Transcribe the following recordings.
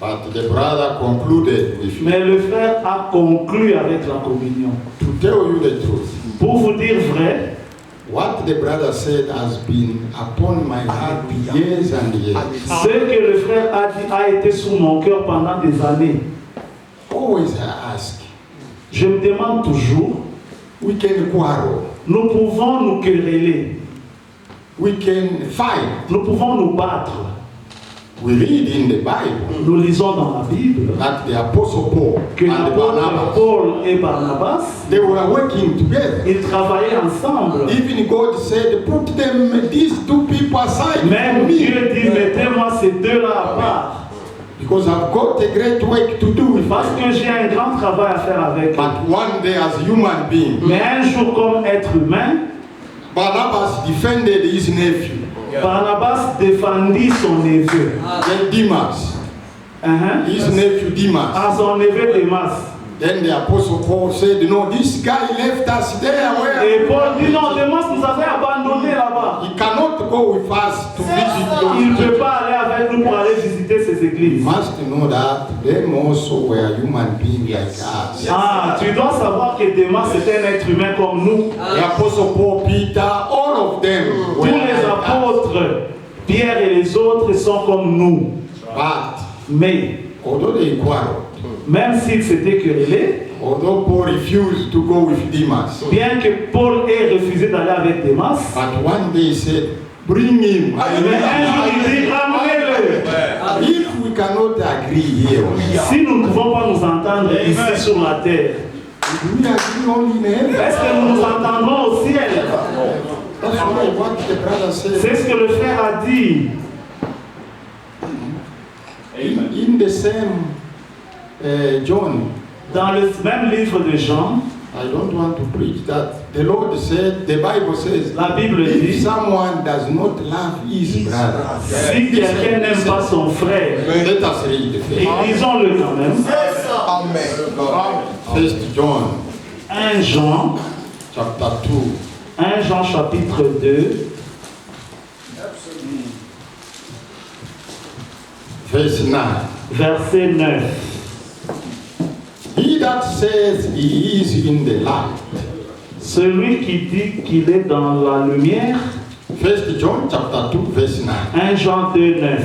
But the brother concluded with Mais le frère a conclu avec la communion. to tell you the truth. Pour vous dire vrai, What the brother said has been upon my heart years and years. ce que le frère a dit a été sous mon cœur pendant des années. Always I ask, Je me demande toujours, we can quarrel, nous pouvons nous quereller, we can fight. nous pouvons nous battre. We read in the Bible Nous lisons dans la Bible that the Apostle Paul que and l'apôtre Barnabas, Paul et Barnabas, they were working together. ils travaillaient ensemble. Even God said, put them, these two people aside Même from Dieu me, dit, mettez-moi ces deux-là à part. because I've got a great work to do with Parce them. que j'ai un grand travail à faire avec eux. But one day as a human being, Mais un jour, comme être humain, Barnabas defended his nephew, Barnabas défendit son neveu. then Demas, his nephew Demas. À son neveu Démas. Then the Apostle Paul said, no, this guy left us there where Et Paul dit non, Démas nous avait abandonnés là-bas. he cannot go with us to visit Il ne those. peut pas aller avec nous pour aller visiter ces You églises. must know that them also were human beings like us. Ah, tu dois savoir que Démas était un être humain comme nous. The Apostle Paul, Peter, all of them Tous were les like us. apôtres, Pierre et les autres sont comme nous. But Mais, although they quarreled, même s'ils s'étaient querellés, although Paul refused to go with Demas, bien que Paul ait refusé d'aller avec Démas, but one day he said, bring him. mais un jour il dit ramenez-le. If we cannot agree here, Si nous ne pouvons pas nous entendre ici sur la terre, we agree only in heaven. est-ce que nous nous entendrons au ciel? That's why what the brother said. C'est ce que le frère a dit. In the same John, Dans le même livre de Jean, I don't want to preach that. The Lord said, the Bible says, la Bible if dit, someone does not love his brother, si quelqu'un n'aime pas son frère, let us read the et first. lisons-le quand même. First John, 1 Jean, chapter 2, 1 Jean chapitre 2, verse 9. verset 9. He that says he is in the light. Celui qui dit qu'il est dans la lumière, First John chapter 2, verse 9. 1 Jean 2, 9.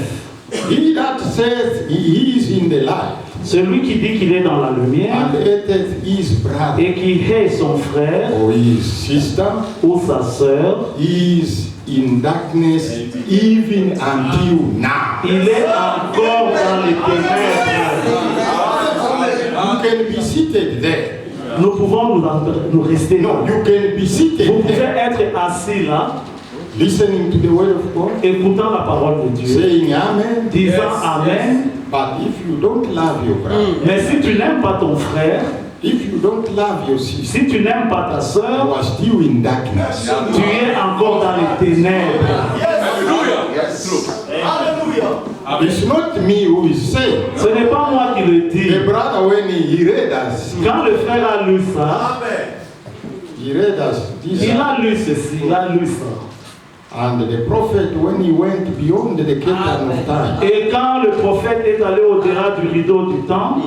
He that says he is in the light Celui qui dit qu'il est dans la lumière and hateth his brother et qui hait son frère or his sister ou sa sœur, is in darkness even until now. il est encore dans les ténèbres. You can be seated there. Nous pouvons nous rester là. No, you can be seated Vous pouvez there, être assis là, listening to the word of God, écoutant la parole de Dieu, saying amen. disant Amen. But if you don't love your brother, Mais si tu n'aimes pas ton frère, if you don't love your sister, si tu n'aimes pas ta you sœur, are still in darkness. tu es encore dans les ténèbres. It's not me who is saying. Ce n'est pas moi qui le dis. The brother, when he read us, Quand le frère a lu ça, he read us this. il a lu ceci, il a lu ça. And the prophet, when he went beyond the curtain of time, Et quand le prophète est allé au-delà du rideau du temps,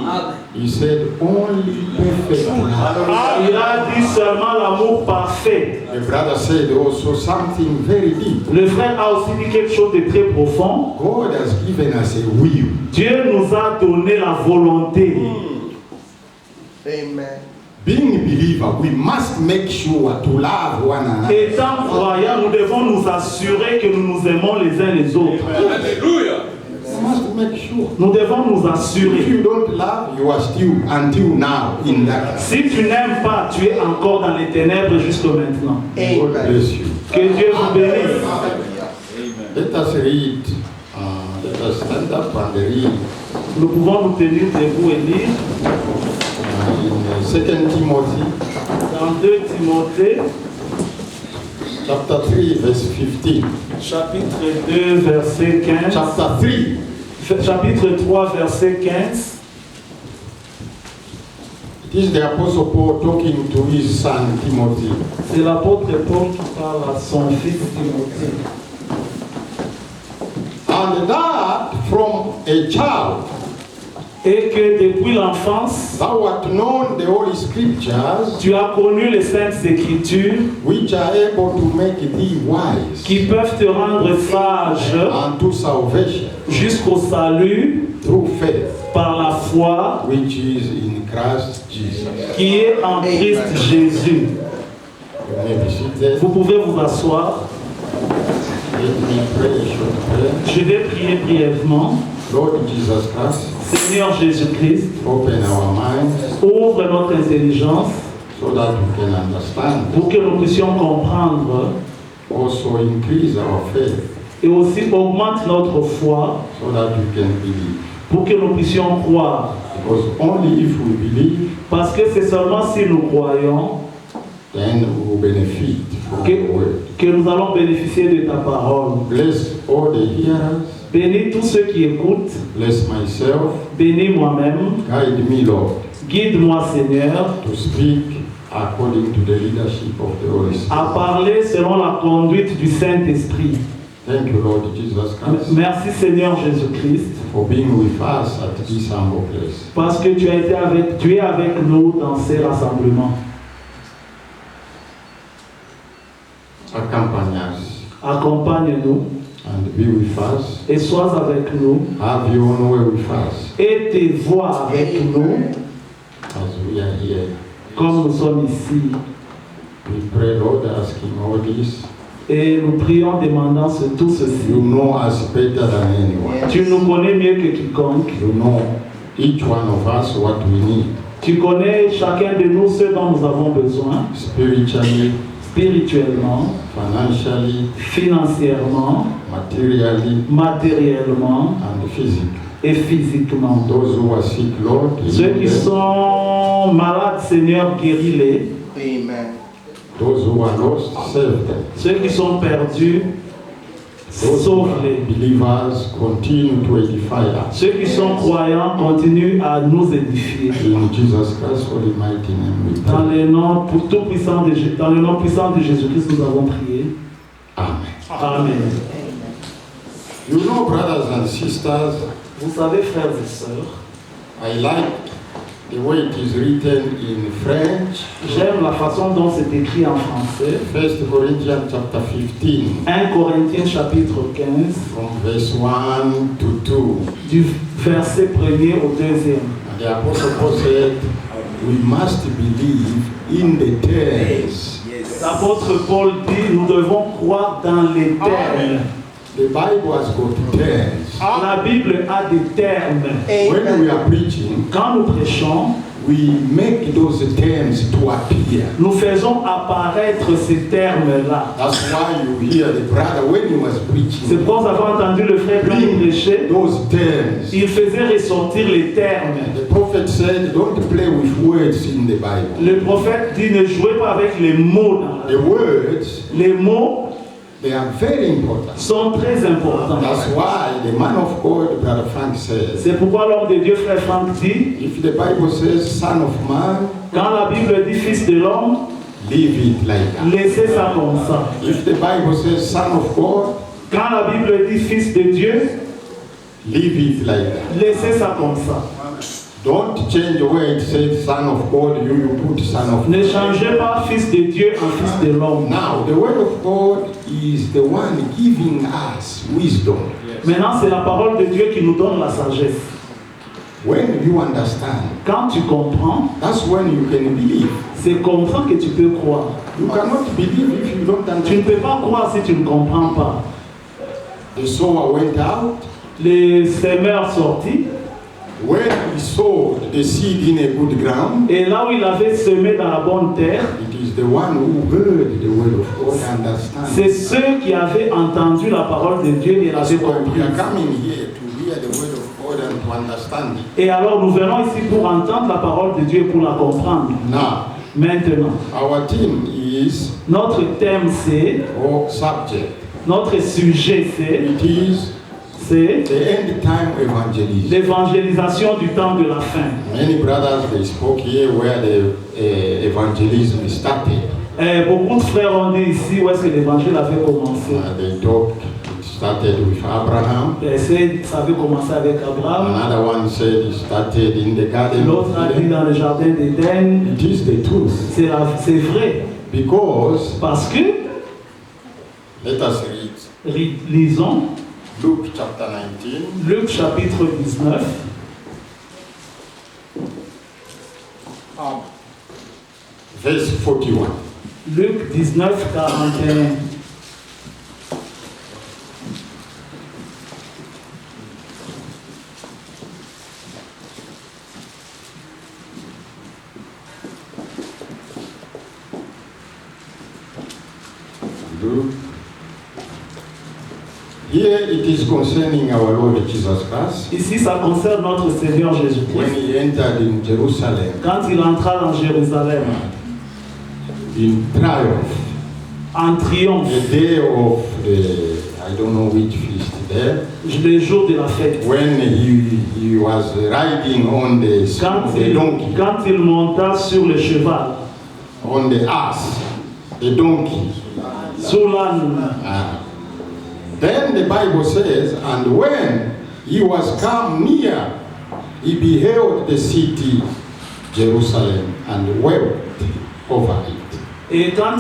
he said, only perfect love. il a dit seulement l'amour parfait. The brother said also something very deep. Le frère a aussi dit quelque chose de très profond. God has given us a will. Dieu nous a donné la volonté. Amen. Being a believer, we must make sure to love one another. Étant croyants, nous devons nous assurer que nous nous aimons les uns les autres. We must make sure. Nous devons nous If assurer. you don't love, you are still until now in darkness. Si tu n'aimes pas, tu es encore dans les ténèbres jusqu'à maintenant. God bless you. Que Dieu vous bénisse. Let us read. Let us stand up and read Nous pouvons nous tenir debout et lire in 2 Timothy dans 2 Timothée, chapter 3, verse 15. chapitre 2, verset 15. Chapitre 3, verset 15. It is the Apostle Paul talking to his son Timothy. C'est l'apôtre Paul qui parle à son fils Timothée. And that from a child Et que depuis l'enfance, thou hast known the Holy Scriptures, tu as connu les Saintes Écritures which are able to make thee wise qui peuvent te rendre sage unto salvation jusqu'au salut through faith, par la foi which is in Christ Jesus. qui est en Christ Jésus. You may be seated. Vous pouvez vous asseoir. Let me pray a short prayer. Je vais prier brièvement. Lord Jesus Christ, Seigneur Jésus-Christ, open our minds ouvre notre intelligence so that we can understand. pour que nous puissions comprendre Also increase our faith et aussi augmente notre foi so that we can believe. pour que nous puissions croire. Because only if we believe, Parce que c'est seulement si nous croyons then we will benefit from the word. que nous allons bénéficier de ta parole. Bless all the hearers. Bénis tous ceux qui écoutent. Bless myself. Bénis moi-même. Guide me, Lord, Guide-moi, Seigneur, to speak according to the leadership of the Holy Spirit. à parler selon la conduite du Saint-Esprit. Thank you, Lord Jesus Christ, Merci, Seigneur Jésus-Christ, for being with us at this humble place. parce que tu es avec nous dans ces rassemblements. Accompany us Accompagne-nous and be with us. et sois avec nous Have your own way with us et tes voix avec nous as we are here. comme nous sommes ici. We pray, Lord, asking all this. Et nous prions demandant tout ceci. You know us better than anyone. Tu nous connais mieux que quiconque. You know each one of us what we need. Tu connais chacun de nous ce dont nous avons besoin, Spiritually, spirituellement, financially, financièrement, materially, matériellement and physically. et physiquement. Those who are sick, Lord, Ceux qui heal them. sont malades, Seigneur, guéris-les. Amen. Those who are lost, save them. Ceux qui sont perdus, Those who are sauve-les. believers, continue to edify us. Ceux qui sont croyants continuent à nous édifier. In Jesus Christ's holy mighty name we Dans pray. le nom tout puissant dans le nom puissant de Jésus-Christ, nous avons prié. Amen. Amen. You know, brothers and sisters, Vous savez, frères et sœurs, I like the way it is written in French. j'aime la façon dont c'est écrit en français. 1 Corinthians chapter 15, 1 Corinthiens chapitre 15, from verse 1 to 2. du verset 1er au 2e. And the Apostle Paul said, we must believe in the terms. L'apôtre Paul dit, nous devons croire dans les termes. The Bible has got terms. La Bible a des termes. When we are preaching, Quand nous prêchons, we make those terms to appear. nous faisons apparaître ces termes-là. That's why you hear the brother when he was C'est preaching, pourquoi nous avons entendu le frère quand il prêchait, those terms. il faisait ressortir les termes. The prophet said, don't play with words in the Bible. Le prophète dit, ne jouez pas avec les mots dans la The words, Les mots they are very important. sont très importants. That's why the man of God, Brother Frank, says, C'est pourquoi l'homme de Dieu, frère Franck, dit, if the Bible says son of man, quand la Bible dit fils de l'homme, leave it like that. laissez ça comme ça. If the Bible says son of God, Quand la Bible dit fils de Dieu, leave it like that. laissez ça comme ça. Don't change where it says son of God, you put son of Ne God. changez pas fils de Dieu en fils de l'homme. Now, the word of God is the one giving us wisdom. Maintenant, c'est la parole de Dieu qui nous donne la sagesse. When you understand, Quand tu comprends, that's when you can believe. c'est comme ça que tu peux croire. You cannot believe if you don't Tu ne understand. peux pas croire si tu ne comprends pas. The sower went out. Les semeurs sortis, When he sowed the seed in a good ground, et là où il avait semé dans la bonne terre, it is the one who heard the word of God and understand. c'est ceux qui avaient entendu la parole de Dieu et That's l'avaient why we compris. are coming here to hear the word of God and to understand it. Et alors nous venons ici pour entendre la parole de Dieu et pour la comprendre. Now, Maintenant, our theme is, notre thème c'est, or subject, notre sujet c'est the end time evangelism. l'évangélisation du temps de la fin. Many brothers, they spoke here where the evangelism started. Et beaucoup de frères ont dit ici où est-ce que l'évangile avait commencé. They talked, it started with Abraham. Verset, ça avait commencé avec Abraham. Another one said it started in the Garden L'autre a of dit Eden. dans le jardin d'Éden. It is the truth. C'est vrai. Because, Parce que, let us read lisons Luke chapter 19. Luc chapitre 19. Verse 41. Luc 19, 41. Luke. Here it is concerning our Lord Jesus Christ. Ici, ça concerne notre Seigneur When Jésus-Christ. he entered in Jerusalem Quand il entra dans Jérusalem, in triumph, en triomphe, the day of the, I don't know which feast there, le jour de la fête, when he was riding on the donkey, quand il monta sur le cheval, on the ass, the donkey. sur l'âne, Then the Bible says, and when he was come near, he beheld the city Jerusalem and wept over it. et quand